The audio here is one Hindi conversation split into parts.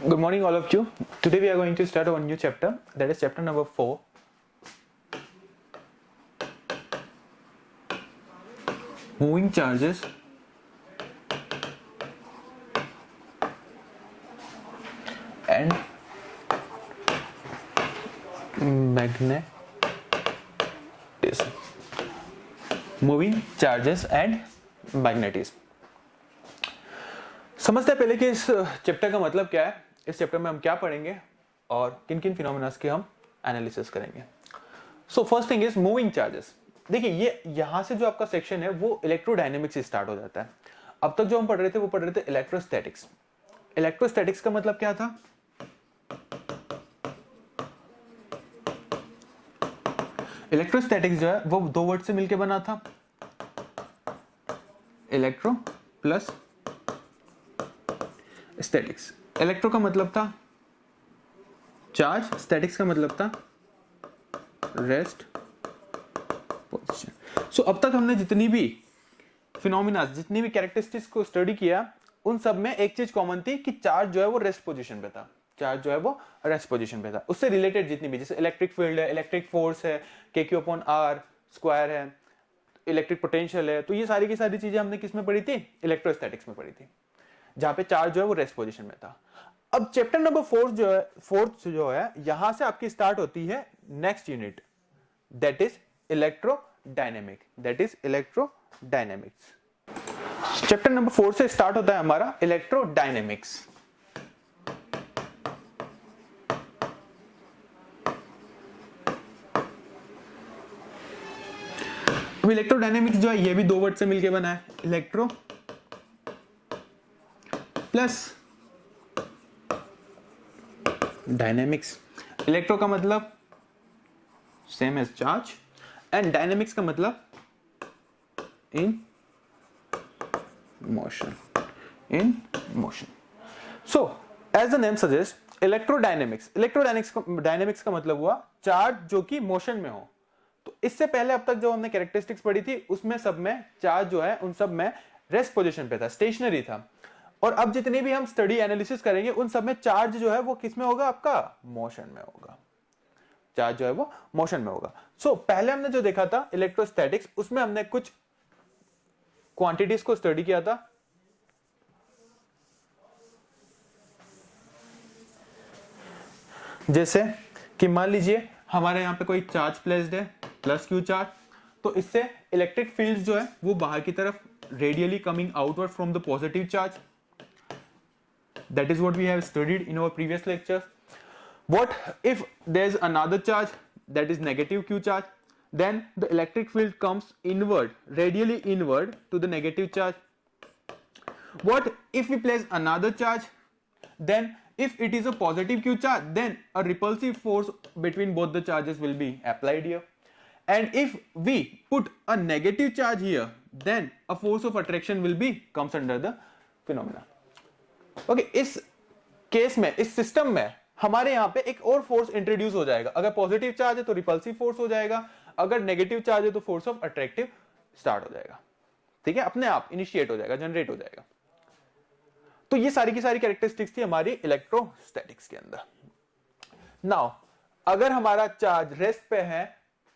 Good morning, all of you. Today we are going to start a new chapter, that is chapter number 4. Moving charges and magnetism. Moving charges and magnetism. समझते हैं पहले कि इस चैप्टर का मतलब क्या है, इस चैप्टर में हम क्या पढ़ेंगे और किन किन फिनोमेना के हम एनालिसिस करेंगे. So first thing is moving charges. देखिए ये यहां से जो आपका सेक्शन है वो इलेक्ट्रोडायनेमिक्स से स्टार्ट हो जाता है. अब तक जो हम पढ़ रहे थे वो पढ़ रहे थे इलेक्ट्रोस्टैटिक्स. इलेक्ट्रोस्टैटिक्स का मतलब क्या था? इलेक्ट्रोस्टैटिक्स जो है वो दो वर्ड से मिलकर बना था, इलेक्ट्रो प्लस स्टैटिक्स. इलेक्ट्रो का मतलब था चार्ज, स्टैटिक्स का मतलब था रेस्ट पोजीशन. सो अब तक हमने जितनी भी फिनोमिना, जितनी भी कैरेक्टरिस्टिक्स को स्टडी किया, उन सब में एक चीज कॉमन थी कि चार्ज जो है वो रेस्ट पोजीशन पे था. चार्ज जो है वो रेस्ट पोजीशन पे था. उससे रिलेटेड जितनी भी, जैसे इलेक्ट्रिक फील्ड है, इलेक्ट्रिक फोर्स है, KQ/R स्क्वायर है, इलेक्ट्रिक पोटेंशियल है, तो ये सारी की सारी चीजें हमने किस में पढ़ी थी? इलेक्ट्रोस्टैटिक्स में पढ़ी थी, जहां पे चार्ज जो है वो रेस्ट पोजीशन में था. अब चैप्टर नंबर 4 जो है यहां से आपकी स्टार्ट होती है next unit, that is electrodynamic. Chapter number 4 से स्टार्ट होता है हमारा इलेक्ट्रोडायनेमिक्स. अब इलेक्ट्रोडायनेमिक्स जो है ये भी दो वर्ड से मिलकर बना है, इलेक्ट्रो प्लस डायनेमिक्स. इलेक्ट्रो का मतलब same as charge and dynamics का मतलब in motion. So as the name suggest, electrodynamics का मतलब हुआ चार्ज जो कि मोशन में हो. तो इससे पहले अब तक जो हमने कैरेक्टरिस्टिक्स पढ़ी थी उसमें सब में चार्ज जो है उन सब में रेस्ट पोजीशन पे था, स्टेशनरी था. और अब जितनी भी हम स्टडी एनालिसिस करेंगे उन सब में चार्ज जो है वो किस में होगा? आपका मोशन में होगा. चार्ज जो है वो मोशन में होगा. सो पहले हमने जो देखा था इलेक्ट्रोस्टैटिक्स, उसमें हमने कुछ क्वांटिटीज को स्टडी किया था. जैसे कि मान लीजिए हमारे यहां पे कोई चार्ज प्लेस्ड है, प्लस Q चार्ज, तो इससे इलेक्ट्रिक फील्ड जो है वो बाहर की तरफ radially coming outward from the positive charge. That is what we have studied in our previous lectures. What if there is another charge, that is negative Q charge? Then the electric field comes inward, radially inward to the negative charge. What if we place another charge? Then if it is a positive Q charge, then a repulsive force between both the charges will be applied here. And if we put a negative charge here, then a force of attraction will be comes under the phenomena. Okay, इस केस में, इस सिस्टम में हमारे यहां पे एक और फोर्स इंट्रोड्यूस हो जाएगा. अगर पॉजिटिव चार्ज है तो रिपल्सिव फोर्स हो जाएगा, अगर नेगेटिव चार्ज है तो फोर्स ऑफ अट्रैक्टिव स्टार्ट हो जाएगा. ठीक है, अपने आप इनिशिएट हो जाएगा, जनरेट हो जाएगा. तो ये सारी की सारी कैरेक्टरिस्टिक्स थी हमारी इलेक्ट्रोस्टैटिक्स के अंदर. नाउ अगर हमारा चार्ज रेस्ट पे है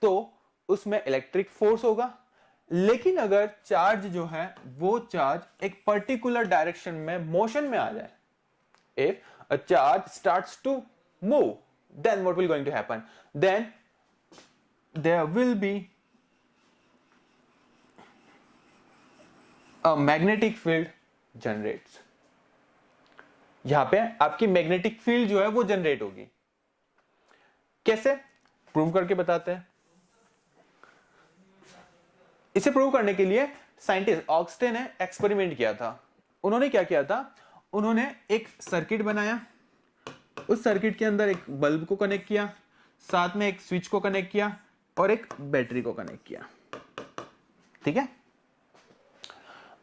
तो उसमें इलेक्ट्रिक फोर्स होगा. लेकिन अगर चार्ज जो है वो चार्ज एक पर्टिकुलर डायरेक्शन में मोशन में आ जाए, if a charge starts to move, then what will going to happen? Then there will be a magnetic field generates. यहां पे आपकी मैग्नेटिक फील्ड जो है वो जनरेट होगी. कैसे? प्रूव करके बताते हैं. इसे प्रूव करने के लिए साइंटिस्ट ऑक्सटे ने एक्सपेरिमेंट किया था. उन्होंने क्या किया था? उन्होंने एक सर्किट बनाया, उस सर्किट के अंदर एक बल्ब को कनेक्ट किया, साथ में एक स्विच को कनेक्ट किया और एक बैटरी को कनेक्ट किया. ठीक है.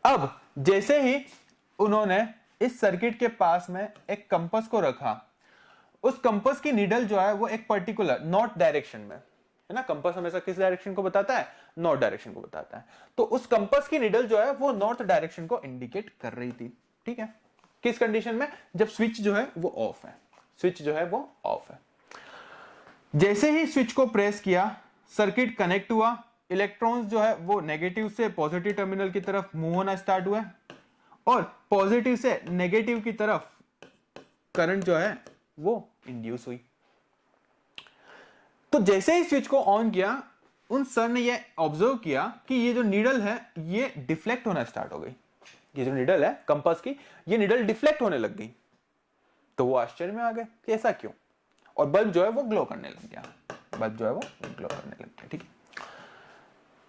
अब जैसे ही उन्होंने इस सर्किट के पास में एक कंपास को रखा, उस कंपास की नीडल जो है वो एक पर्टिकुलर नॉर्थ डायरेक्शन में है ना. कंपास हमेशा किस डायरेक्शन को बताता है? नॉर्थ डायरेक्शन को बताता है. तो उस कंपास की नीडल जो है वो नॉर्थ डायरेक्शन को इंडिकेट कर रही थी. ठीक है, किस कंडीशन में? जब स्विच जो है वो ऑफ है, स्विच जो है वो ऑफ है। जैसे ही स्विच को प्रेस किया, सर्किट कनेक्ट हुआ, इलेक्ट्रॉन्स जो है वो नेगेटिव से पॉजिटिव टर्मिनल की तरफ मूव होना स्टार्ट हुआ और पॉजिटिव से नेगेटिव की तरफ करंट जो है वो इंड्यूस हुई। तो जैसे ही स्विच को ऑन किया, उन सर ने ये ऑब्जर्व किया कि ये जो नीडल है ये डिफ्लेक्ट होना स्टार्ट हो गई। ये जो नीडल है कंपास की, ये नीडल डिफ्लेक्ट होने लग गई। तो वो आश्चर्य में आ गए कि ऐसा क्यों, और बल्ब जो है वो ग्लो करने लग गया, बल्ब जो है वो ग्लो करने लग गया। ठीक है,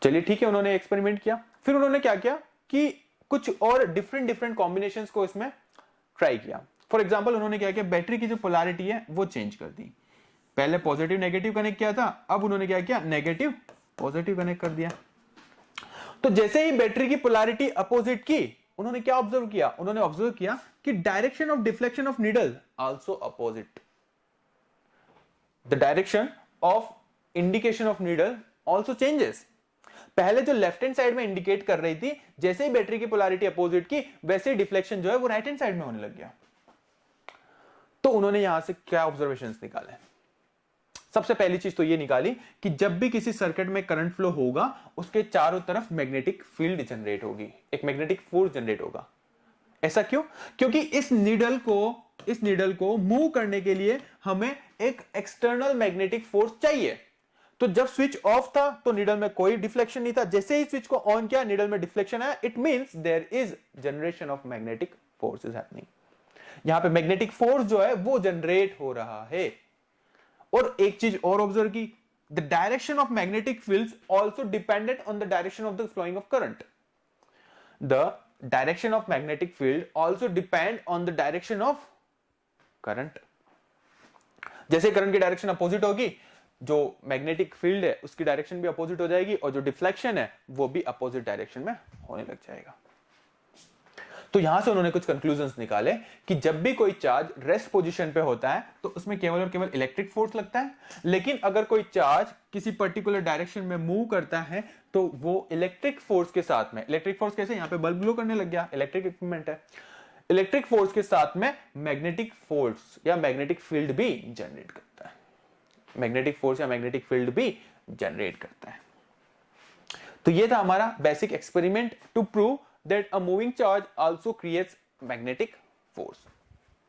चलिए ठीक है, उन्होंने एक्सपेरिमेंट किया। फिर उन्होंने क्या किया कि कुछ और डिफरेंट कॉम्बिनेशंस को इसमें ट्राई किया। फॉर एग्जांपल उन्होंने क्या किया, बैटरी की जो पोलैरिटी है वो चेंज कर दी। पहले पॉजिटिव नेगेटिव कनेक्ट किया था, अब उन्होंने क्या किया, नेगेटिव पॉजिटिव कनेक्ट कर दिया। तो जैसे ही बैटरी की पोलैरिटी अपोजिट की, उन्होंने क्या ऑब्जर्व किया, उन्होंने ऑब्जर्व किया कि direction of deflection of needle also opposite, the direction of indication of needle also changes. पहले जो लेफ्ट हैंड साइड में इंडिकेट कर रही थी, जैसे ही बैटरी की पोलैरिटी अपोजिट की, वैसे ही डिफ्लेक्शन जो है वो राइट हैंड साइड में होने लग गया। तो उन्होंने यहां से क्या ऑब्जर्वेशंस निकाले? सबसे पहली चीज तो ये निकाली कि जब भी किसी सर्किट में करंट फ्लो होगा, उसके चारों तरफ मैग्नेटिक फील्ड जनरेट होगी, एक मैग्नेटिक फोर्स जनरेट होगा। ऐसा क्यों? क्योंकि इस नीडल को मूव करने के लिए हमें एक एक्सटर्नल मैग्नेटिक फोर्स चाहिए। तो जब स्विच ऑफ था तो नीडल में कोई डिफ्लेक्शन नहीं था, जैसे ही स्विच को ऑन किया नीडल में डिफ्लेक्शन आया। It means there is generation of magnetic force is happening. यहां पे मैग्नेटिक फोर्स जो है वो जनरेट हो रहा है। और एक चीज और ऑब्जर्व की, the direction of magnetic fields also dependent on the direction of the flowing of current. The direction of magnetic field also depend on the direction of current. जैसे करंट की डायरेक्शन अपोजिट होगी, जो मैग्नेटिक फील्ड है उसकी डायरेक्शन भी अपोजिट हो जाएगी, और जो डिफ्लेक्शन है वो भी अपोजिट डायरेक्शन में होने लग जाएगा। तो यहां से उन्होंने कुछ कंक्लूजन्स निकाले कि जब भी कोई चार्ज रेस्ट पोजीशन पे होता है तो उसमें केवल और केवल इलेक्ट्रिक फोर्स लगता है, लेकिन अगर कोई चार्ज किसी पर्टिकुलर डायरेक्शन में मूव करता है तो वो इलेक्ट्रिक फोर्स के साथ में, इलेक्ट्रिक फोर्स कैसे, यहां पे बल्ब ग्लो करने लग गया, इलेक्ट्रिक इक्विपमेंट है, इलेक्ट्रिक फोर्स के साथ में मैग्नेटिक फोर्स या मैग्नेटिक फील्ड भी जनरेट करता है, मैग्नेटिक फोर्स या मैग्नेटिक फील्ड भी जनरेट करता है। तो ये था हमारा basic experiment to prove that a moving charge also creates magnetic force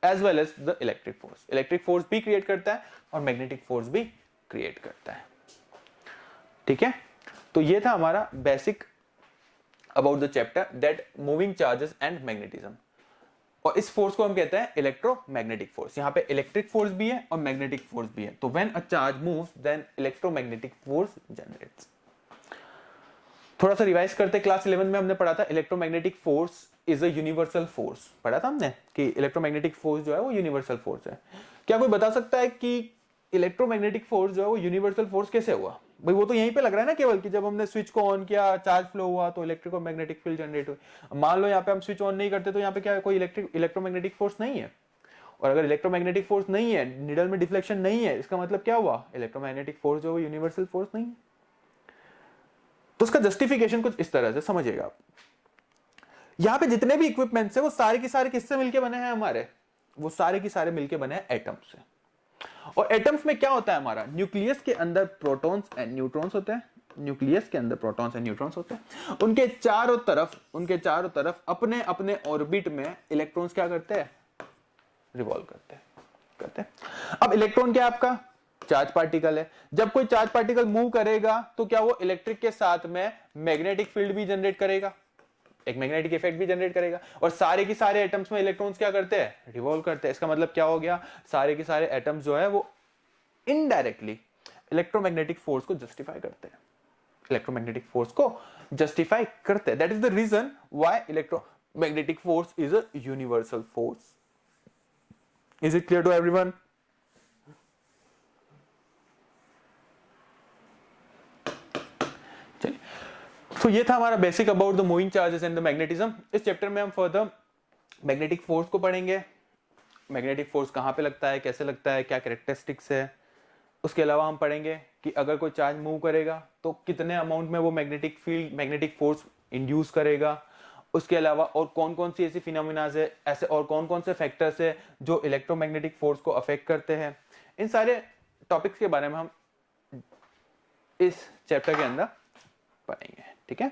as well as the electric force. Electric force भी create करता है और magnetic force भी create करता है। ठीक है, तो ये था हमारा basic about the chapter that moving charges and magnetism। और इस फोर्स को हम कहते हैं इलेक्ट्रोमैग्नेटिक फोर्स। यहां पे इलेक्ट्रिक फोर्स भी है और मैग्नेटिक फोर्स भी है। तो when a charge moves then electromagnetic force generates. थोड़ा सा रिवाइज करते, क्लास 11 में हमने पढ़ा था electromagnetic force is a universal force, पढ़ा था हमने कि इलेक्ट्रोमैग्नेटिक फोर्स जो है वो यूनिवर्सल फोर्स है। क्या कोई बता सकता है कि इलेक्ट्रोमैग्नेटिक फोर्स जो है वो यूनिवर्सल फोर्स कैसे हुआ? भाई वो तो यहीं पे लग रहा है ना केवल कि जब हमने स्विच को ऑन किया, चार्ज फ्लो हुआ तो इलेक्ट्रिक और मैग्नेटिक फील्ड जनरेट हुई। मान लो यहाँ पे हम स्विच ऑन नहीं करते तो यहाँ पे क्या कोई इलेक्ट्रोमैग्नेटिक फोर्स नहीं है, और अगर इलेक्ट्रोमैग्नेटिक फोर्स नहीं है, नीडल में डिफ्लेक्शन नहीं है, इसका मतलब क्या हुआ, इलेक्ट्रोमैग्नेटिक फोर्स जो है यूनिवर्सल फोर्स नहीं है। तो उसका जस्टिफिकेशन कुछ इस तरह से समझिएगा आप। यहां पे जितने भी इक्विपमेंट्स है वो सारे के सारे किससे मिलके बने हैं हमारे, वो सारे के सारे मिलके बने हैं एटम्स से। और एटम्स में क्या होता है हमारा, न्यूक्लियस के अंदर प्रोटॉन्स एंड न्यूट्रॉन्स होते हैं, न्यूक्लियस के अंदर प्रोटॉन्स एंड न्यूट्रॉन्स होते हैं। उनके चारों तरफ अपने अपने ऑर्बिट में इलेक्ट्रॉन्स क्या करते हैं, रिवॉल्व करते हैं। अब इलेक्ट्रॉन क्या है आपका, चार्ज पार्टिकल है। जब कोई चार्ज पार्टिकल मूव करेगा तो क्या वो इलेक्ट्रिक के साथ में मैग्नेटिक फील्ड भी जनरेट करेगा, एक मैग्नेटिक इफेक्ट भी जनरेट करेगा। और सारे के सारे एटम्स में इलेक्ट्रॉन्स क्या करते हैं, रिवॉल्व करते हैं। इसका मतलब क्या हो गया, सारे के सारे एटम्स जो है वो इनडायरेक्टली इलेक्ट्रोमैग्नेटिक फोर्स को जस्टिफाई करते हैं, इलेक्ट्रोमैग्नेटिक फोर्स को जस्टिफाई करते हैं। That is the reason why electromagnetic force is a universal force. Is it clear to everyone? तो ये था हमारा basic about the moving charges and the magnetism. इस चैप्टर में हम फर्दर मैग्नेटिक फोर्स को पढ़ेंगे, मैग्नेटिक फोर्स कहां पे लगता है, कैसे लगता है, क्या कैरेक्टरिस्टिक्स है। उसके अलावा हम पढ़ेंगे कि अगर कोई चार्ज मूव करेगा तो कितने अमाउंट में वो magnetic field, magnetic force induce करेगा। उसके अलावा और कौन कौन सी ऐसी फिनोमिनाज है, ऐसे और कौन कौन से फैक्टर्स है जो इलेक्ट्रोमैग्नेटिक फोर्स को अफेक्ट करते हैं, इन सारे टॉपिक्स के बारे में हम इस चैप्टर के अंदर पढ़ेंगे। ठीक है।